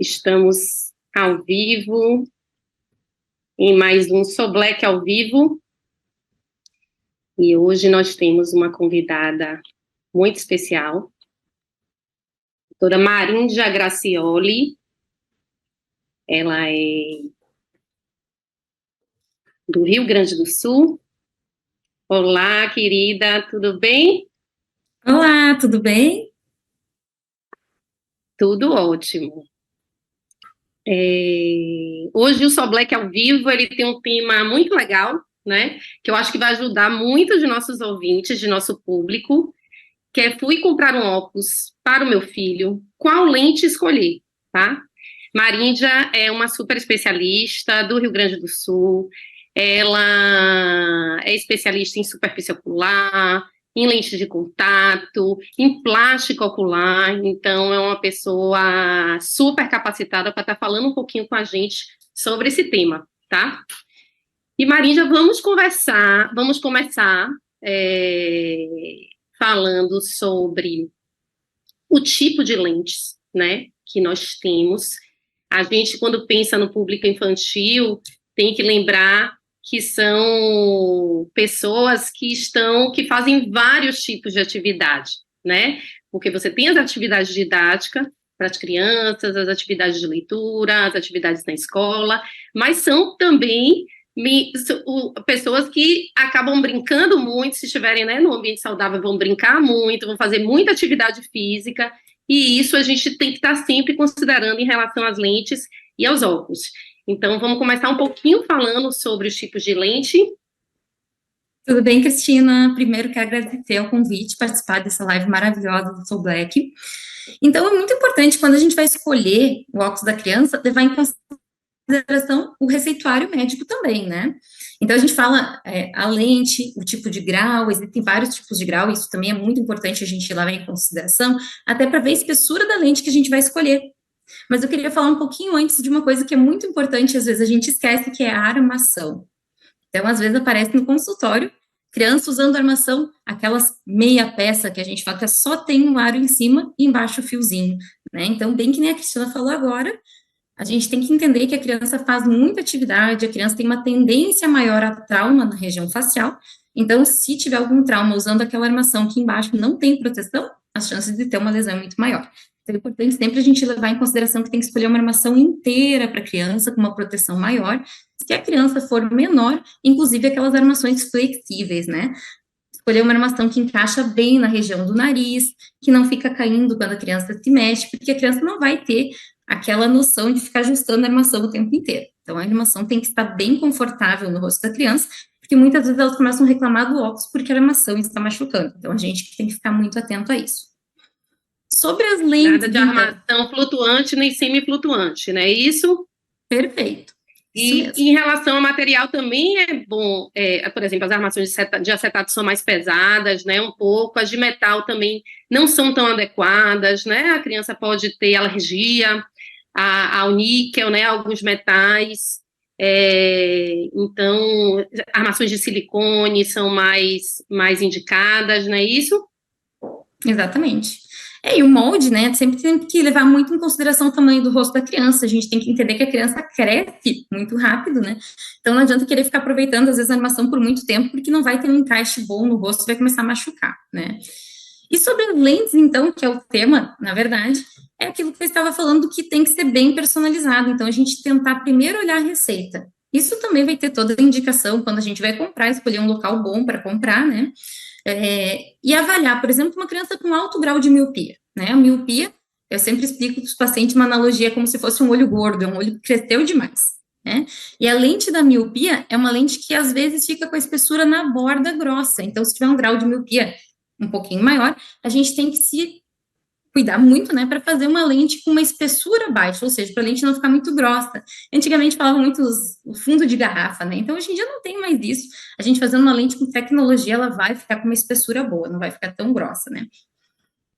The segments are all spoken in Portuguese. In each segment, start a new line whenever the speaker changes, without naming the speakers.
Estamos ao vivo, em mais um Sou Black ao vivo, e hoje nós temos uma convidada muito especial, a doutora Maríndia Gracioli. Ela é do Rio Grande do Sul. Olá, querida, tudo bem?
Olá, tudo bem?
Tudo ótimo. Hoje o Sou Black ao vivo, ele tem um tema muito legal, né, que eu acho que vai ajudar muito de nossos ouvintes, de nosso público, que é: fui comprar um óculos para o meu filho, qual lente escolher, tá? Maríndia é uma super especialista do Rio Grande do Sul. Ela é especialista em superfície ocular, em lente de contato, em plástico ocular. Então, é uma pessoa super capacitada para estar falando um pouquinho com a gente sobre esse tema, tá? E, Maríndia, vamos começar falando sobre o tipo de lentes, né, que nós temos. A gente, quando pensa no público infantil, tem que lembrar que são pessoas que fazem vários tipos de atividade, né? Porque você tem as atividades didáticas para as crianças, as atividades de leitura, as atividades na escola, mas são também pessoas que acabam brincando muito. Se estiverem, né, no ambiente saudável, vão brincar muito, vão fazer muita atividade física, e isso a gente tem que estar sempre considerando em relação às lentes e aos óculos. Então, vamos começar um pouquinho falando sobre os tipos de lente.
Tudo bem, Cristina? Primeiro, quero agradecer o convite, participar dessa live maravilhosa do Sou Black. Então, é muito importante, quando a gente vai escolher o óculos da criança, levar em consideração o receituário médico também, né? Então, a gente fala a lente, o tipo de grau, existem vários tipos de grau, isso também é muito importante a gente levar em consideração, até para ver a espessura da lente que a gente vai escolher. Mas eu queria falar um pouquinho antes de uma coisa que é muito importante, às vezes a gente esquece, que é a armação. Então, às vezes aparece no consultório, criança usando armação, aquelas meia peça que a gente fala que só tem um aro em cima e embaixo o fiozinho, né? Então, bem que nem a Cristina falou agora, a gente tem que entender que a criança faz muita atividade, a criança tem uma tendência maior a trauma na região facial. Então, se tiver algum trauma usando aquela armação que embaixo não tem proteção, as chances de ter uma lesão é muito maior. Então, é importante sempre a gente levar em consideração que tem que escolher uma armação inteira para a criança, com uma proteção maior. Se a criança for menor, inclusive aquelas armações flexíveis, né? Escolher uma armação que encaixa bem na região do nariz, que não fica caindo quando a criança se mexe, porque a criança não vai ter aquela noção de ficar ajustando a armação o tempo inteiro. Então, a armação tem que estar bem confortável no rosto da criança, porque muitas vezes elas começam a reclamar do óculos porque a armação está machucando. Então, a gente tem que ficar muito atento a isso. Sobre as lentes...
Nada de armação flutuante nem semi-flutuante, não é isso?
Perfeito.
E em relação ao material também é bom, por exemplo, as armações de acetato são mais pesadas, né, um pouco, as de metal também não são tão adequadas, né, a criança pode ter alergia ao níquel, né, a alguns metais, então, armações de silicone são mais indicadas, não é isso?
Exatamente. E o molde, né, sempre tem que levar muito em consideração o tamanho do rosto da criança. A gente tem que entender que a criança cresce muito rápido, né? Então não adianta querer ficar aproveitando, às vezes, a armação por muito tempo, porque não vai ter um encaixe bom no rosto, vai começar a machucar, né? E sobre as lentes, então, que é o tema, na verdade, é aquilo que eu estava falando, que tem que ser bem personalizado. Então, a gente tentar primeiro olhar a receita. Isso também vai ter toda a indicação quando a gente vai comprar, escolher um local bom para comprar, né? E avaliar, por exemplo, uma criança com alto grau de miopia, né? A miopia, eu sempre explico para os pacientes uma analogia como se fosse um olho gordo, é um olho que cresceu demais, né? E a lente da miopia é uma lente que às vezes fica com a espessura na borda grossa. Então, se tiver um grau de miopia um pouquinho maior, a gente tem que se cuidar muito, né, para fazer uma lente com uma espessura baixa, ou seja, para a lente não ficar muito grossa. Antigamente falavam muito o fundo de garrafa, né, então hoje em dia não tem mais isso. A gente fazendo uma lente com tecnologia, ela vai ficar com uma espessura boa, não vai ficar tão grossa, né.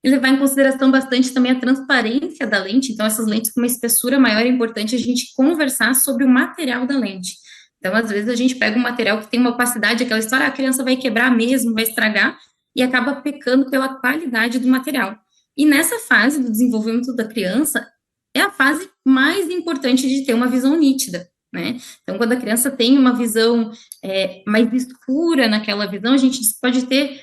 E levar em consideração bastante também a transparência da lente. Então, essas lentes com uma espessura maior, é importante a gente conversar sobre o material da lente. Então, às vezes, a gente pega um material que tem uma opacidade, aquela história, a criança vai quebrar mesmo, vai estragar, e acaba pecando pela qualidade do material. E nessa fase do desenvolvimento da criança, é a fase mais importante de ter uma visão nítida, né? Então, quando a criança tem uma visão mais escura naquela visão, a gente pode ter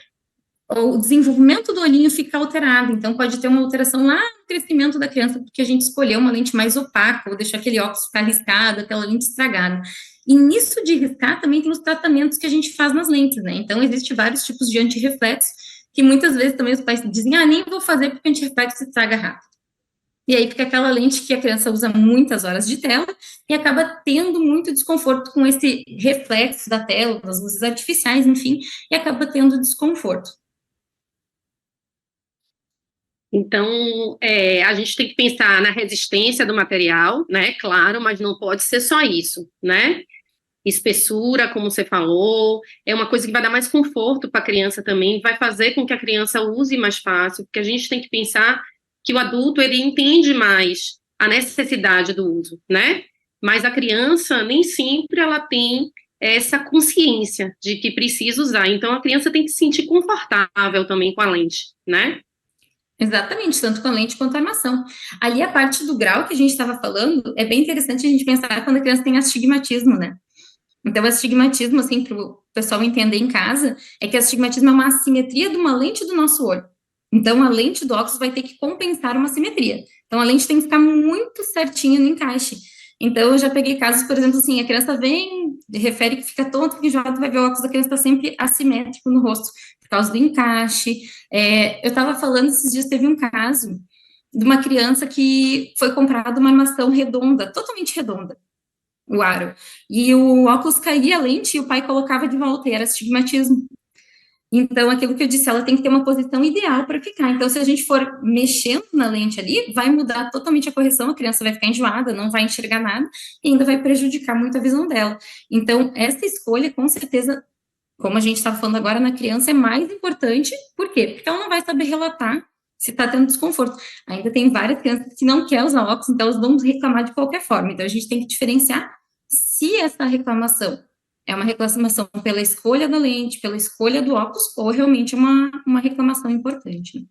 o desenvolvimento do olhinho fica alterado, então pode ter uma alteração lá no crescimento da criança, porque a gente escolheu uma lente mais opaca, ou deixou aquele óculos ficar riscado, aquela lente estragada. E nisso de riscar também tem os tratamentos que a gente faz nas lentes, né? Então, existem vários tipos de antirreflexo, que muitas vezes também os pais dizem, nem vou fazer porque o antirreflexo se estraga rápido. E aí fica aquela lente que a criança usa muitas horas de tela e acaba tendo muito desconforto com esse reflexo da tela, das luzes artificiais, enfim, e acaba tendo desconforto.
Então, a gente tem que pensar na resistência do material, né? Claro, mas não pode ser só isso, né? Espessura, como você falou, é uma coisa que vai dar mais conforto para a criança também, vai fazer com que a criança use mais fácil, porque a gente tem que pensar que o adulto, ele entende mais a necessidade do uso, né? Mas a criança, nem sempre ela tem essa consciência de que precisa usar, então a criança tem que se sentir confortável também com a lente, né?
Exatamente, tanto com a lente quanto a armação. Ali, a parte do grau que a gente estava falando, é bem interessante a gente pensar quando a criança tem astigmatismo, né? Então, o astigmatismo, assim, para o pessoal entender em casa, é que astigmatismo é uma assimetria de uma lente do nosso olho. Então, a lente do óculos vai ter que compensar uma simetria. Então, a lente tem que ficar muito certinha no encaixe. Então, eu já peguei casos, por exemplo, assim, a criança vem, refere que fica tonta, que enjoada, vai ver o óculos da criança está sempre assimétrico no rosto, por causa do encaixe. Eu estava falando, esses dias teve um caso de uma criança que foi comprada uma armação redonda, totalmente redonda, o aro. E o óculos caía a lente e o pai colocava de volta, e era astigmatismo. Então, aquilo que eu disse, ela tem que ter uma posição ideal para ficar. Então, se a gente for mexendo na lente ali, vai mudar totalmente a correção, a criança vai ficar enjoada, não vai enxergar nada, e ainda vai prejudicar muito a visão dela. Então, essa escolha, com certeza, como a gente está falando agora na criança, é mais importante. Por quê? Porque ela não vai saber relatar se está tendo desconforto. Ainda tem várias crianças que não querem usar óculos, então elas vão reclamar de qualquer forma. Então, a gente tem que diferenciar se essa reclamação é uma reclamação pela escolha da lente, pela escolha do óculos, ou realmente uma reclamação importante. Né?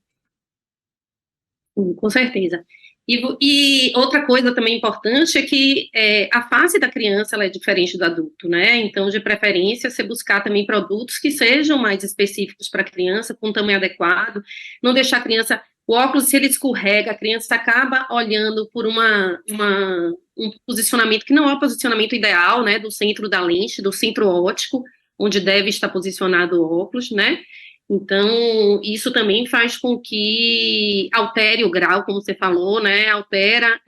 Com certeza. E outra coisa também importante é que a fase da criança ela é diferente do adulto, né? Então, de preferência, você buscar também produtos que sejam mais específicos para a criança, com tamanho adequado, não deixar a criança. O óculos, se ele escorrega, a criança acaba olhando por um posicionamento que não é o posicionamento ideal, né? Do centro da lente, do centro óptico, onde deve estar posicionado o óculos, né? Então, isso também faz com que altere o grau, como você falou, né? Altera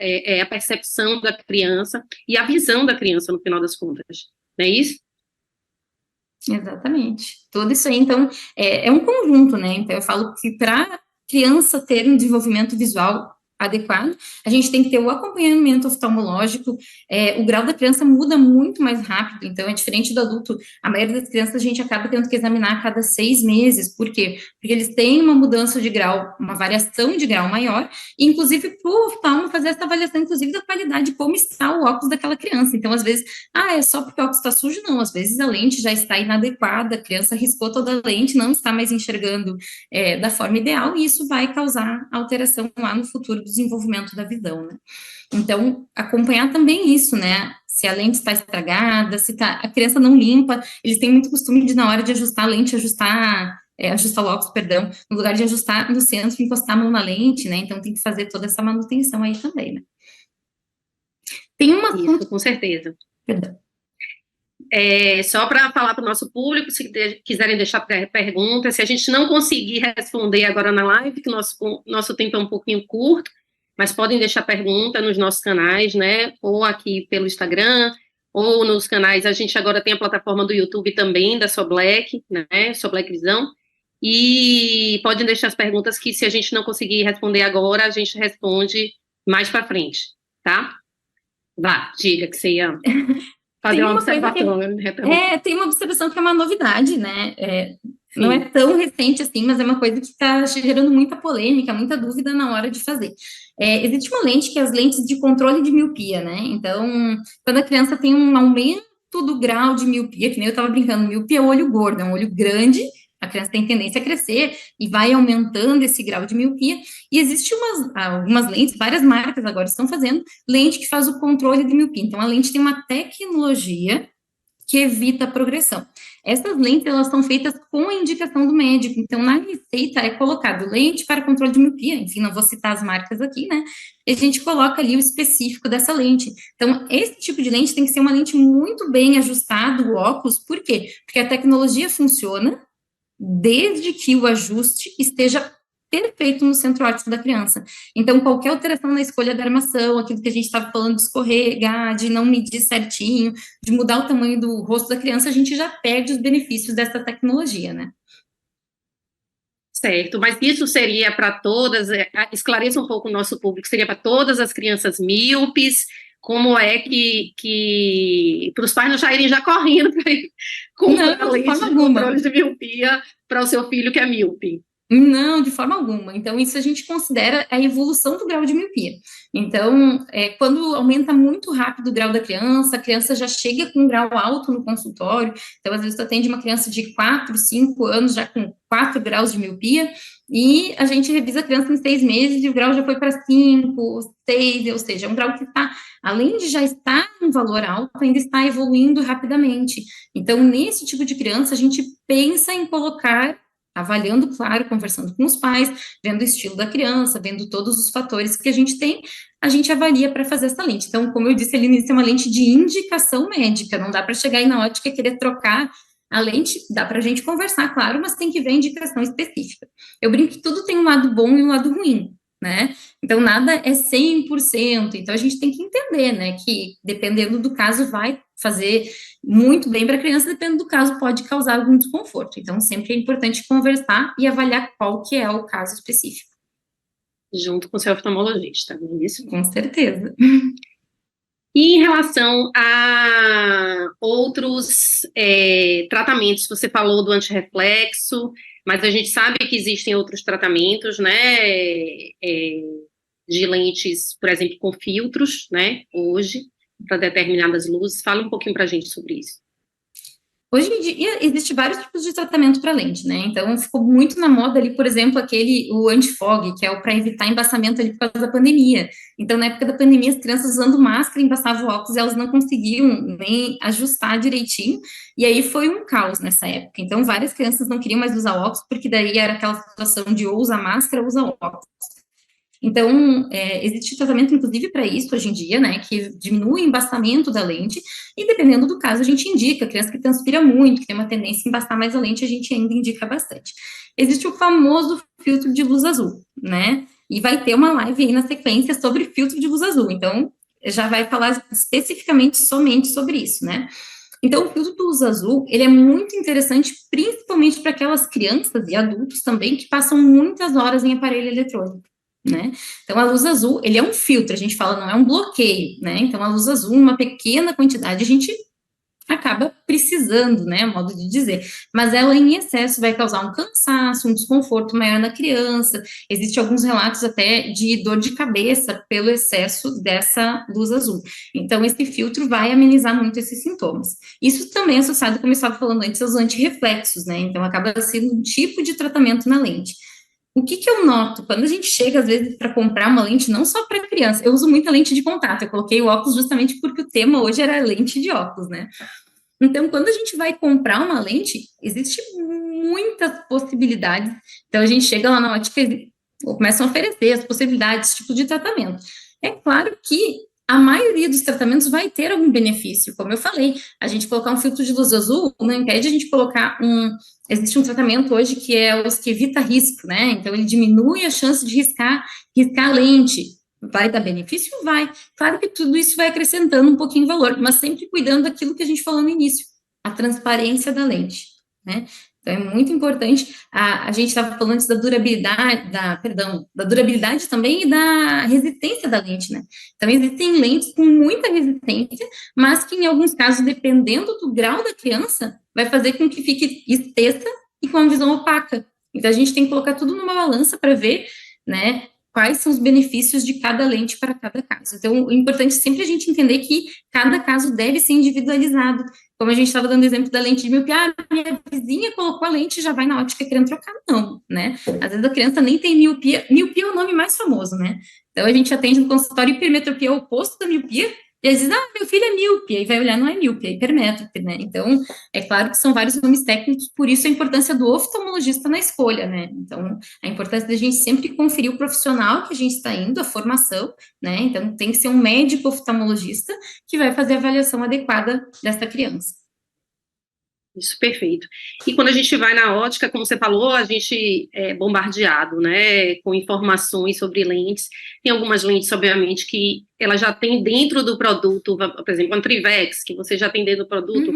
a percepção da criança e a visão da criança, no final das contas. Não é isso?
Exatamente. Tudo isso aí, então, é um conjunto, né? Então, eu falo que para criança ter um desenvolvimento visual adequado, a gente tem que ter o acompanhamento oftalmológico, o grau da criança muda muito mais rápido, então é diferente do adulto, a maioria das crianças a gente acaba tendo que examinar a cada 6 meses, por quê? Porque eles têm uma mudança de grau, uma variação de grau maior, e inclusive para o oftalmo fazer essa avaliação, inclusive da qualidade de como está o óculos daquela criança, então às vezes, é só porque o óculos está sujo? Não, às vezes a lente já está inadequada, a criança riscou toda a lente, não está mais enxergando da forma ideal, e isso vai causar alteração lá no futuro desenvolvimento da visão, né? Então, acompanhar também isso, né? Se a lente está estragada, se a criança não limpa, eles têm muito costume de, na hora de ajustar a lente, ajustar o óculos, perdão, no lugar de ajustar no centro, encostar a mão na lente, né? Então, tem que fazer toda essa manutenção aí também, né? Tem uma...
Isso, com certeza.
Perdão.
Só para falar para o nosso público, se quiserem deixar perguntas, se a gente não conseguir responder agora na live, que nosso tempo é um pouquinho curto, mas podem deixar pergunta nos nossos canais, né, ou aqui pelo Instagram, ou nos canais, a gente agora tem a plataforma do YouTube também, da Soblec, né, Soblec Visão, e podem deixar as perguntas que se a gente não conseguir responder agora, a gente responde mais para frente, tá? Vá, diga que você ia...
Tem uma observação que é uma novidade, né? Não é tão recente assim, mas é uma coisa que está gerando muita polêmica, muita dúvida na hora de fazer. Existe uma lente que é as lentes de controle de miopia, né? Então, quando a criança tem um aumento do grau de miopia, que nem eu estava brincando, miopia é o olho gordo, é um olho grande, a criança tem tendência a crescer e vai aumentando esse grau de miopia, e existem algumas lentes, várias marcas agora estão fazendo, lente que faz o controle de miopia. Então, a lente tem uma tecnologia que evita a progressão. Essas lentes, elas são feitas com a indicação do médico, então, na receita é colocado lente para controle de miopia, enfim, não vou citar as marcas aqui, né, e a gente coloca ali o específico dessa lente. Então, esse tipo de lente tem que ser uma lente muito bem ajustada, o óculos, por quê? Porque a tecnologia funciona desde que o ajuste esteja perfeito no centro óptico da criança. Então, qualquer alteração na escolha da armação, aquilo que a gente estava falando de escorregar, de não medir certinho, de mudar o tamanho do rosto da criança, a gente já perde os benefícios dessa tecnologia, né?
Certo, mas isso seria para todas, esclareça um pouco o nosso público, seria para todas as crianças míopes, como é que para os pais não saírem já correndo para ir comprar lente de controle de miopia para o seu filho que é míope?
Não, de forma alguma. Então, isso a gente considera a evolução do grau de miopia. Então, quando aumenta muito rápido o grau da criança, a criança já chega com um grau alto no consultório. Então, às vezes, tu atende uma criança de 4, 5 anos já com 4 graus de miopia, e a gente revisa a criança em 6 meses e o grau já foi para 5, 6, ou seja, é um grau que está, além de já estar em valor alto, ainda está evoluindo rapidamente. Então, nesse tipo de criança, a gente pensa em colocar, avaliando, claro, conversando com os pais, vendo o estilo da criança, vendo todos os fatores que a gente tem, a gente avalia para fazer essa lente. Então, como eu disse ali no início, é uma lente de indicação médica, não dá para chegar aí na ótica e querer trocar a lente, dá para a gente conversar, claro, mas tem que ver a indicação específica. Eu brinco que tudo tem um lado bom e um lado ruim, né? Então, nada é 100%, então a gente tem que entender, né, que dependendo do caso vai fazer muito bem para a criança, dependendo do caso pode causar algum desconforto, então sempre é importante conversar e avaliar qual que é o caso específico.
Junto com o seu oftalmologista, não é isso?
Com certeza.
E em relação a outros tratamentos, você falou do antirreflexo, mas a gente sabe que existem outros tratamentos, né, de lentes, por exemplo, com filtros, né, hoje, para determinadas luzes. Fala um pouquinho para a gente sobre isso.
Hoje em dia, existem vários tipos de tratamento para lente, né, então ficou muito na moda ali, por exemplo, o anti-fog, que é o para evitar embaçamento ali por causa da pandemia. Então, na época da pandemia, as crianças usando máscara, embaçavam o óculos, e elas não conseguiam nem ajustar direitinho, e aí foi um caos nessa época. Então, várias crianças não queriam mais usar óculos, porque daí era aquela situação de ou usa máscara ou usa óculos. Então, existe tratamento, inclusive, para isso hoje em dia, né, que diminui o embaçamento da lente, e dependendo do caso, a gente indica, criança que transpira muito, que tem uma tendência a embaçar mais a lente, a gente ainda indica bastante. Existe o famoso filtro de luz azul, né, e vai ter uma live aí na sequência sobre filtro de luz azul, então, já vai falar especificamente somente sobre isso, né. Então, o filtro de luz azul, ele é muito interessante, principalmente para aquelas crianças e adultos também, que passam muitas horas em aparelho eletrônico, né? Então, a luz azul, ele é um filtro, a gente fala, não é um bloqueio, né? Então, a luz azul, uma pequena quantidade, a gente acaba precisando, né, modo de dizer, mas ela em excesso vai causar um cansaço, um desconforto maior na criança, existem alguns relatos até de dor de cabeça pelo excesso dessa luz azul, então esse filtro vai amenizar muito esses sintomas. Isso também é associado, como eu estava falando antes, aos antirreflexos, né, então acaba sendo um tipo de tratamento na lente. O que eu noto, quando a gente chega, às vezes, para comprar uma lente, não só para criança, eu uso muita lente de contato, eu coloquei o óculos justamente porque o tema hoje era lente de óculos, né? Então, quando a gente vai comprar uma lente, existe muitas possibilidades, então a gente chega lá na ótica e começam a oferecer as possibilidades, tipo de tratamento. É claro que a maioria dos tratamentos vai ter algum benefício, como eu falei, a gente colocar um filtro de luz azul não impede a gente colocar existe um tratamento hoje que é os que evita risco, né, então ele diminui a chance de riscar a lente, vai dar benefício? Vai, claro que tudo isso vai acrescentando um pouquinho de valor, mas sempre cuidando daquilo que a gente falou no início, a transparência da lente, né, então é muito importante, a gente estava falando antes da durabilidade, da durabilidade também e da resistência da lente, né, então existem lentes com muita resistência, mas que em alguns casos, dependendo do grau da criança, vai fazer com que fique espessa e com uma visão opaca, então a gente tem que colocar tudo numa balança para ver, né, quais são os benefícios de cada lente para cada caso. Então, o importante é sempre a gente entender que cada caso deve ser individualizado. Como a gente estava dando exemplo da lente de miopia, minha vizinha colocou a lente e já vai na ótica querendo trocar. Não, né? Às vezes a criança nem tem miopia. Miopia é o nome mais famoso, né? Então, a gente atende no consultório hipermetropia, o oposto da miopia, e às vezes, meu filho é míope, aí vai olhar, não é míope, é hipermétrope, né? Então, é claro que são vários nomes técnicos, por isso a importância do oftalmologista na escolha, né? Então, a importância da gente sempre conferir o profissional que a gente está indo, a formação, né? Então, tem que ser um médico oftalmologista que vai fazer a avaliação adequada dessa criança.
Isso, perfeito. E quando a gente vai na ótica, como você falou, a gente é bombardeado, né, com informações sobre lentes. Tem algumas lentes, obviamente, que ela já tem dentro do produto, por exemplo, a Trivex, que você já tem dentro do produto,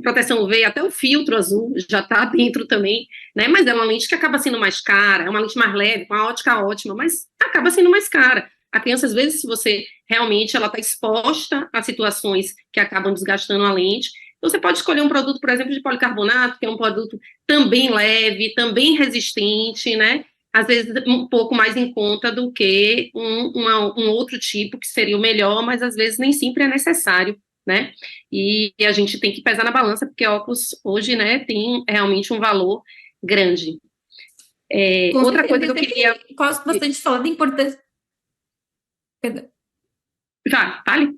proteção UV, até o filtro azul já está dentro também, né, mas é uma lente que acaba sendo mais cara, é uma lente mais leve, com a ótica ótima, mas acaba sendo mais cara. A criança, às vezes, se você realmente ela está exposta a situações que acabam desgastando a lente, você pode escolher um produto, por exemplo, de policarbonato, que é um produto também leve, também resistente, né? Às vezes um pouco mais em conta do que um outro tipo, que seria o melhor, mas às vezes nem sempre é necessário, né? E a gente tem que pesar na balança, porque óculos hoje, né, tem realmente um valor grande. Outra coisa que eu queria...
Gosto bastante de falar da importância... Perdão.
Fale.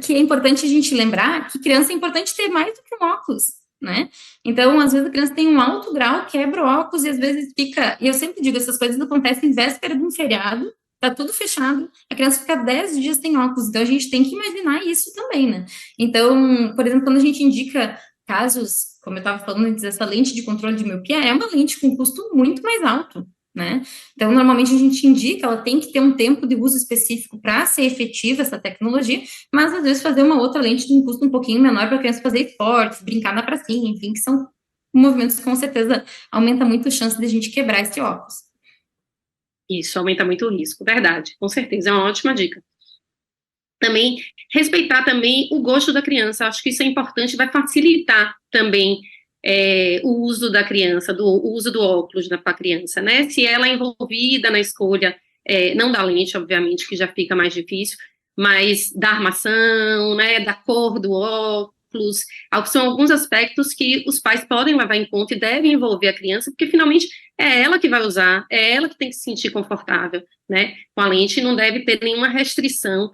Que é importante a gente lembrar que criança é importante ter mais do que um óculos, né? Então, às vezes a criança tem um alto grau, quebra o óculos e às vezes fica... E eu sempre digo, essas coisas acontecem em véspera de um feriado, tá tudo fechado, a criança fica 10 dias sem óculos, então a gente tem que imaginar isso também, né? Então, por exemplo, quando a gente indica casos, como eu estava falando antes, essa lente de controle de miopia é uma lente com custo muito mais alto, né? Então, normalmente a gente indica, ela tem que ter um tempo de uso específico para ser efetiva essa tecnologia, mas às vezes fazer uma outra lente de um custo um pouquinho menor para a criança fazer esportes, brincar na pracinha, enfim, que são movimentos que com certeza aumenta muito a chance de a gente quebrar esse óculos.
Isso, aumenta muito o risco, verdade, com certeza, é uma ótima dica. Também, respeitar também o gosto da criança, acho que isso é importante, vai facilitar também o uso da criança, o uso do óculos para a criança, né? Se ela é envolvida na escolha, não da lente, obviamente, que já fica mais difícil, mas da armação, né, da cor do óculos, são alguns aspectos que os pais podem levar em conta e devem envolver a criança, porque finalmente é ela que vai usar, é ela que tem que se sentir confortável, né, com a lente, e não deve ter nenhuma restrição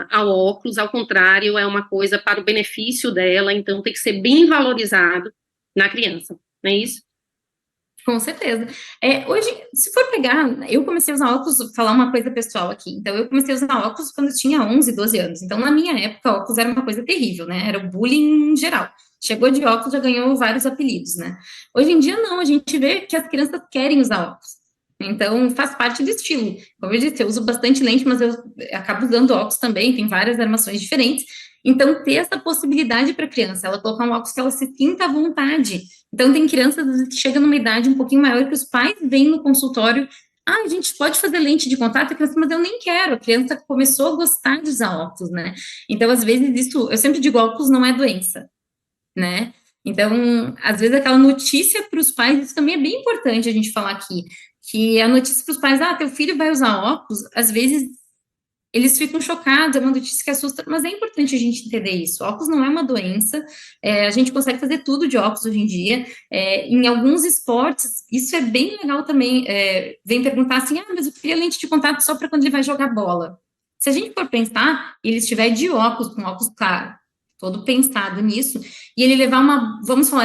ao óculos, ao contrário, é uma coisa para o benefício dela, então tem que ser bem valorizado na criança, não é isso?
Com certeza. Hoje, se for pegar, eu comecei a usar óculos, falar uma coisa pessoal aqui, então eu comecei a usar óculos quando eu tinha 11, 12 anos, então na minha época óculos era uma coisa terrível, né, era o bullying em geral, chegou de óculos, já ganhou vários apelidos, né, hoje em dia não, a gente vê que as crianças querem usar óculos, então faz parte do estilo, como eu disse, eu uso bastante lente, mas eu acabo usando óculos também, tem várias armações diferentes, então ter essa possibilidade para a criança, ela colocar um óculos que ela se sinta à vontade. Então tem crianças que chegam numa idade um pouquinho maior que os pais vêm no consultório, a gente pode fazer lente de contato, a criança, mas eu nem quero, a criança começou a gostar de usar óculos, né? Então às vezes isso, eu sempre digo, óculos não é doença, né? Então, às vezes aquela notícia para os pais, isso também é bem importante a gente falar aqui, que a notícia para os pais, teu filho vai usar óculos, às vezes eles ficam chocados, é uma notícia que assusta, mas é importante a gente entender isso. Óculos não é uma doença, a gente consegue fazer tudo de óculos hoje em dia. Em alguns esportes, isso é bem legal também. Vem perguntar assim, mas eu queria lente de contato só para quando ele vai jogar bola. Se a gente for pensar, ele estiver de óculos, com óculos claro, todo pensado nisso, e ele levar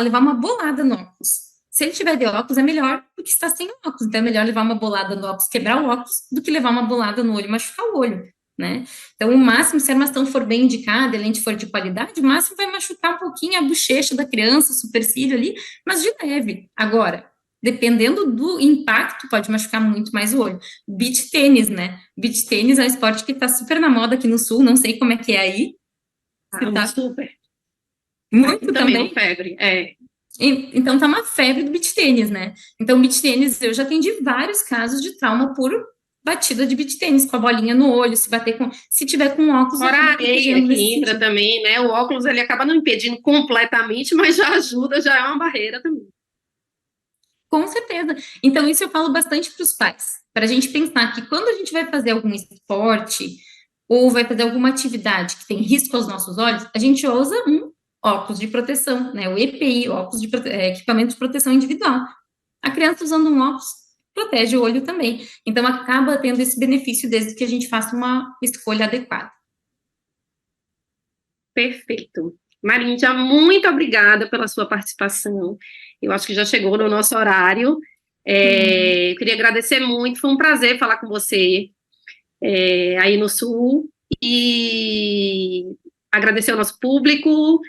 levar uma bolada no óculos. Se ele tiver de óculos, é melhor do que estar sem óculos. Então, é melhor levar uma bolada no óculos, quebrar o óculos, do que levar uma bolada no olho e machucar o olho, né? Então, o máximo, se a armação for bem indicada, a lente for de qualidade, o máximo vai machucar um pouquinho a bochecha da criança, o supercílio ali, mas de leve. Agora, dependendo do impacto, pode machucar muito mais o olho. Beach tênis, né? Beach tênis é um esporte que está super na moda aqui no Sul, não sei como é que é aí.
Tá super.
Muito também.
Febre,
Então, tá uma febre do beach tênis, né? Então, beach tênis, eu já atendi vários casos de trauma por batida de beach tênis, com a bolinha no olho, se tiver com óculos...
Fora a areia que entra também, né? O óculos, ele acaba não impedindo completamente, mas já ajuda, já é uma barreira também.
Com certeza. Então, isso eu falo bastante para os pais, para a gente pensar que quando a gente vai fazer algum esporte ou vai fazer alguma atividade que tem risco aos nossos olhos, a gente usa um óculos de proteção, né? O EPI, óculos de equipamento de proteção individual. A criança usando um óculos protege o olho também. Então, acaba tendo esse benefício desde que a gente faça uma escolha adequada.
Perfeito. Maríndia, muito obrigada pela sua participação. Eu acho que já chegou no nosso horário. Eu queria agradecer muito, foi um prazer falar com você aí no Sul, e agradecer ao nosso público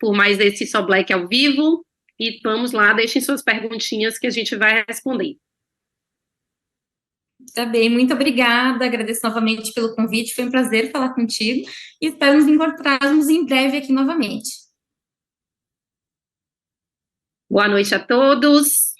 por mais esse Só Black ao vivo, e vamos lá, deixem suas perguntinhas que a gente vai responder.
Tá bem, muito obrigada, agradeço novamente pelo convite, foi um prazer falar contigo, e espero nos encontrarmos em breve aqui novamente.
Boa noite a todos.